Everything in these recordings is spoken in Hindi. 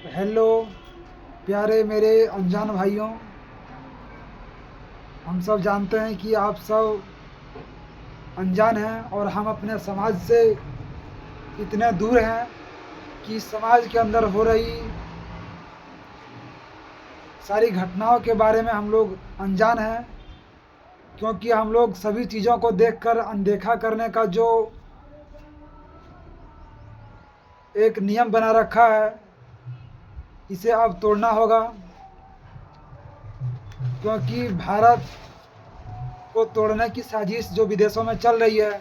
हेलो प्यारे मेरे अनजान भाइयों। हम सब जानते हैं कि आप सब अनजान हैं और हम अपने समाज से इतने दूर हैं कि समाज के अंदर हो रही सारी घटनाओं के बारे में हम लोग अनजान हैं, क्योंकि हम लोग सभी चीज़ों को देखकर अनदेखा करने का जो एक नियम बना रखा है, इसे अब तोड़ना होगा। क्योंकि भारत को तोड़ने की साजिश जो विदेशों में चल रही है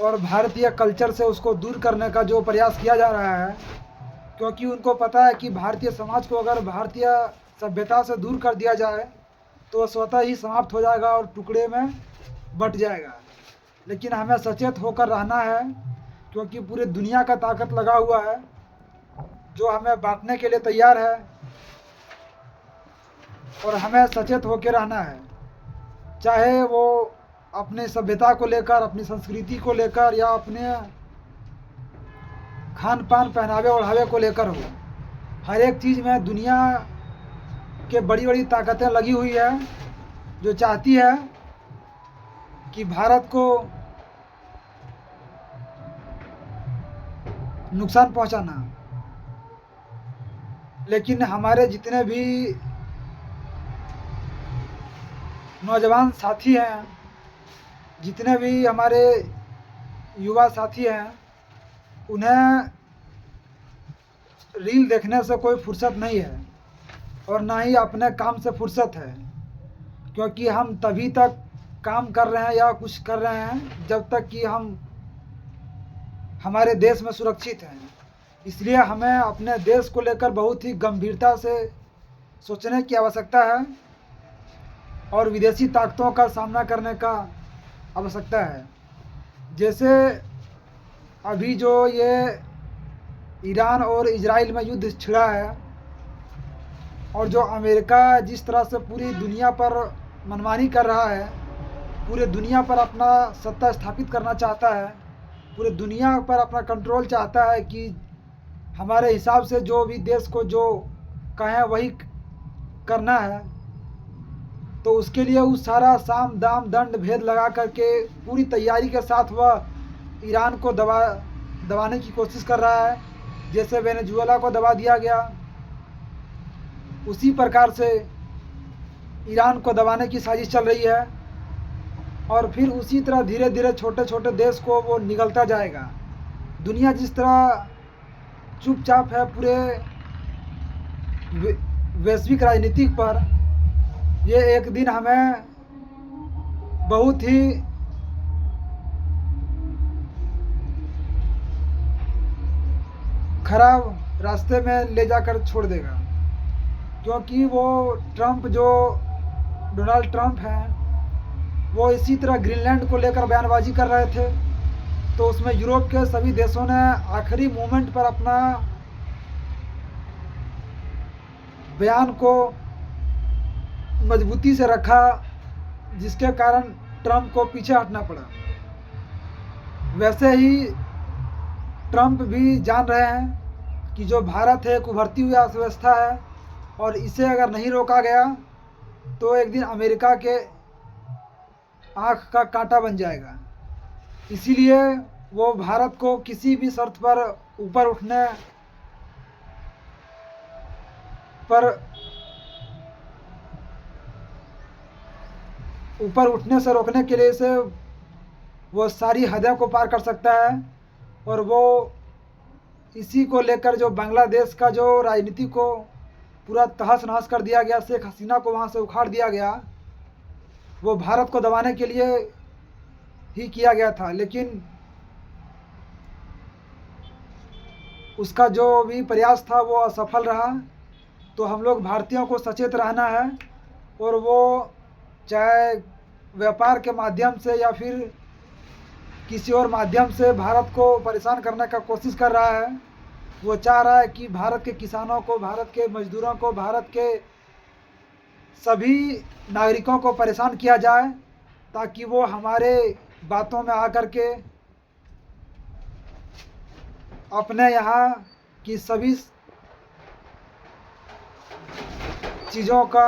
और भारतीय कल्चर से उसको दूर करने का जो प्रयास किया जा रहा है, क्योंकि उनको पता है कि भारतीय समाज को अगर भारतीय सभ्यता से दूर कर दिया जाए तो वह स्वतः ही समाप्त हो जाएगा और टुकड़े में बट जाएगा। लेकिन हमें सचेत होकर रहना है, क्योंकि पूरी दुनिया का ताकत लगा हुआ है जो हमें बांटने के लिए तैयार है, और हमें सचेत होकर रहना है, चाहे वो अपने सभ्यता को लेकर, अपनी संस्कृति को लेकर या अपने खान पान पहनावे ओढ़ावे को लेकर हो। हर एक चीज़ में दुनिया के बड़ी बड़ी ताकतें लगी हुई है जो चाहती है कि भारत को नुकसान पहुंचाना। लेकिन हमारे जितने भी नौजवान साथी हैं, जितने भी हमारे युवा साथी हैं, उन्हें रील देखने से कोई फुर्सत नहीं है और ना ही अपने काम से फुर्सत है, क्योंकि हम तभी तक काम कर रहे हैं या कुछ कर रहे हैं जब तक कि हम हमारे देश में सुरक्षित हैं। इसलिए हमें अपने देश को लेकर बहुत ही गंभीरता से सोचने की आवश्यकता है और विदेशी ताकतों का सामना करने का आवश्यकता है। जैसे अभी जो ये ईरान और इजराइल में युद्ध छिड़ा है और जो अमेरिका जिस तरह से पूरी दुनिया पर मनमानी कर रहा है, पूरे दुनिया पर अपना सत्ता स्थापित करना चाहता है, पूरे दुनिया पर अपना कंट्रोल चाहता है कि हमारे हिसाब से जो भी देश को जो कहें वही करना है, तो उसके लिए वो सारा साम दाम दंड भेद लगा करके पूरी तैयारी के साथ वह ईरान को दबाने की कोशिश कर रहा है। जैसे वेनेजुएला को दबा दिया गया, उसी प्रकार से ईरान को दबाने की साजिश चल रही है और फिर उसी तरह धीरे धीरे छोटे छोटे देश को वो निगलता जाएगा। दुनिया जिस तरह चुपचाप है पूरे वैश्विक राजनीति पर, ये एक दिन हमें बहुत ही खराब रास्ते में ले जाकर छोड़ देगा। क्योंकि वो ट्रंप जो डोनाल्ड ट्रंप हैं, वो इसी तरह ग्रीनलैंड को लेकर बयानबाजी कर रहे थे, तो उसमें यूरोप के सभी देशों ने आखिरी मोमेंट पर अपना बयान को मजबूती से रखा, जिसके कारण ट्रंप को पीछे हटना पड़ा। वैसे ही ट्रंप भी जान रहे हैं कि जो भारत है एक उभरती हुई अर्थव्यवस्था है और इसे अगर नहीं रोका गया तो एक दिन अमेरिका के आँख का कांटा बन जाएगा। इसीलिए वो भारत को किसी भी शर्त पर पर ऊपर उठने से रोकने के लिए इसे वो सारी हदें को पार कर सकता है। और वो इसी को लेकर जो बांग्लादेश का जो राजनीति को पूरा तहस नहस कर दिया गया, शेख हसीना को वहाँ से उखाड़ दिया गया, वो भारत को दबाने के लिए ही किया गया था। लेकिन उसका जो भी प्रयास था वो असफल रहा। तो हम लोग भारतीयों को सचेत रहना है, और वो चाहे व्यापार के माध्यम से या फिर किसी और माध्यम से भारत को परेशान करने का कोशिश कर रहा है। वो चाह रहा है कि भारत के किसानों को, भारत के मजदूरों को, भारत के सभी नागरिकों को परेशान किया जाए, ताकि वो हमारे बातों में आकर के अपने यहाँ की सभी चीज़ों का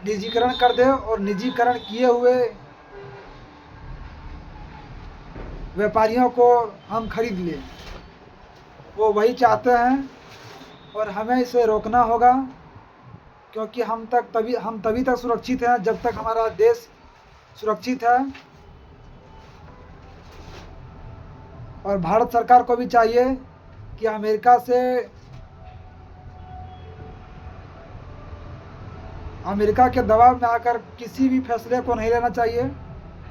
निजीकरण कर दे और निजीकरण किए हुए व्यापारियों को हम खरीद लें। वो वही चाहते हैं और हमें इसे रोकना होगा, क्योंकि हम तभी तक सुरक्षित हैं जब तक हमारा देश सुरक्षित है। और भारत सरकार को भी चाहिए कि अमेरिका के दबाव में आकर किसी भी फैसले को नहीं लेना चाहिए,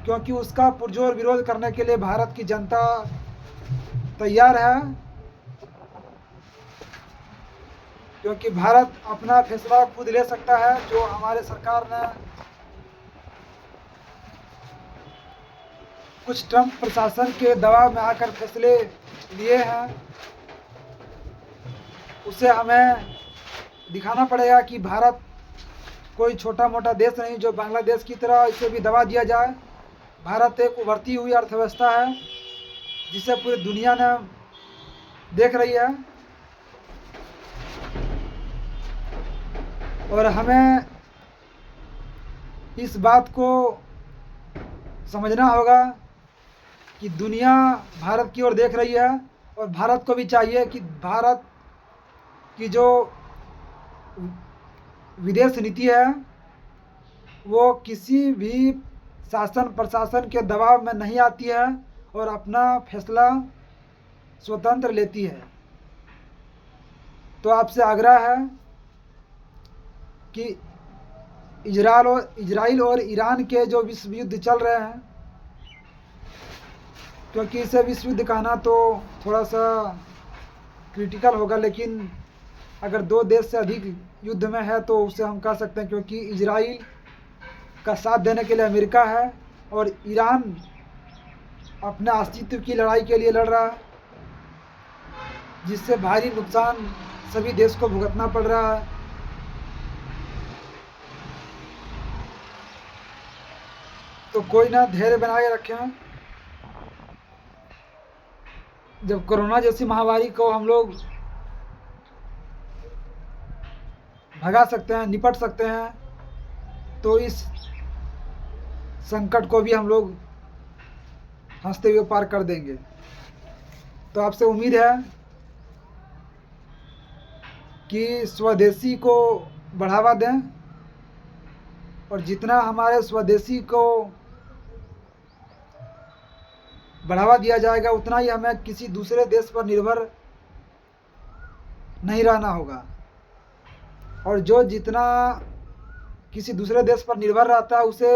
क्योंकि उसका पुरजोर विरोध करने के लिए भारत की जनता तैयार है। क्योंकि भारत अपना फैसला खुद ले सकता है, जो हमारे सरकार ने कुछ ट्रंप प्रशासन के दबाव में आकर फैसले लिए हैं, उसे हमें दिखाना पड़ेगा कि भारत कोई छोटा मोटा देश नहीं जो बांग्लादेश की तरह इसे भी दबा दिया जाए। भारत एक उभरती हुई अर्थव्यवस्था है जिसे पूरी दुनिया ने देख रही है, और हमें इस बात को समझना होगा कि दुनिया भारत की ओर देख रही है, और भारत को भी चाहिए कि भारत की जो विदेश नीति है वो किसी भी शासन प्रशासन के दबाव में नहीं आती है और अपना फैसला स्वतंत्र लेती है। तो आपसे आग्रह है कि इजराइल और ईरान के जो विश्व युद्ध चल रहे हैं, क्योंकि इसे विश्व युद्ध कहना तो थोड़ा सा क्रिटिकल होगा, लेकिन अगर दो देश से अधिक युद्ध में है तो उसे हम कह सकते हैं, क्योंकि इजराइल का साथ देने के लिए अमेरिका है और ईरान अपने अस्तित्व की लड़ाई के लिए लड़ रहा है, जिससे भारी नुकसान सभी देश को भुगतना पड़ रहा है। तो कोई ना धैर्य बनाए रखें। जब कोरोना जैसी महामारी को हम लोग भगा सकते हैं, निपट सकते हैं, तो इस संकट को भी हम लोग हंसते हुए पार कर देंगे। तो आपसे उम्मीद है कि स्वदेशी को बढ़ावा दें, और जितना हमारे स्वदेशी को बढ़ावा दिया जाएगा उतना ही हमें किसी दूसरे देश पर निर्भर नहीं रहना होगा। और जो जितना किसी दूसरे देश पर निर्भर रहता है उसे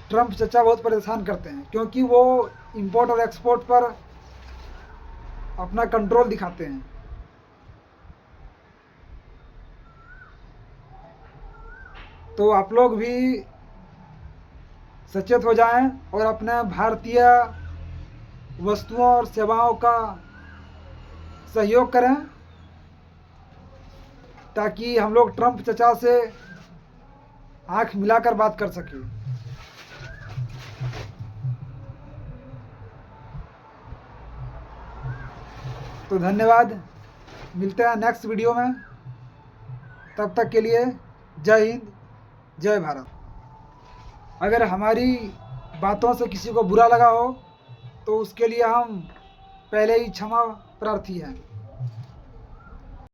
ट्रंप चचा बहुत परेशान करते हैं, क्योंकि वो इंपोर्ट और एक्सपोर्ट पर अपना कंट्रोल दिखाते हैं। तो आप लोग भी सचेत हो जाएं और अपने भारतीय वस्तुओं और सेवाओं का सहयोग करें, ताकि हम लोग ट्रंप चचा से आंख मिलाकर बात कर सकें। तो धन्यवाद, मिलते हैं नेक्स्ट वीडियो में। तब तक के लिए जय हिंद, जय भारत। अगर हमारी बातों से किसी को बुरा लगा हो तो उसके लिए हम पहले ही क्षमा प्रार्थी हैं।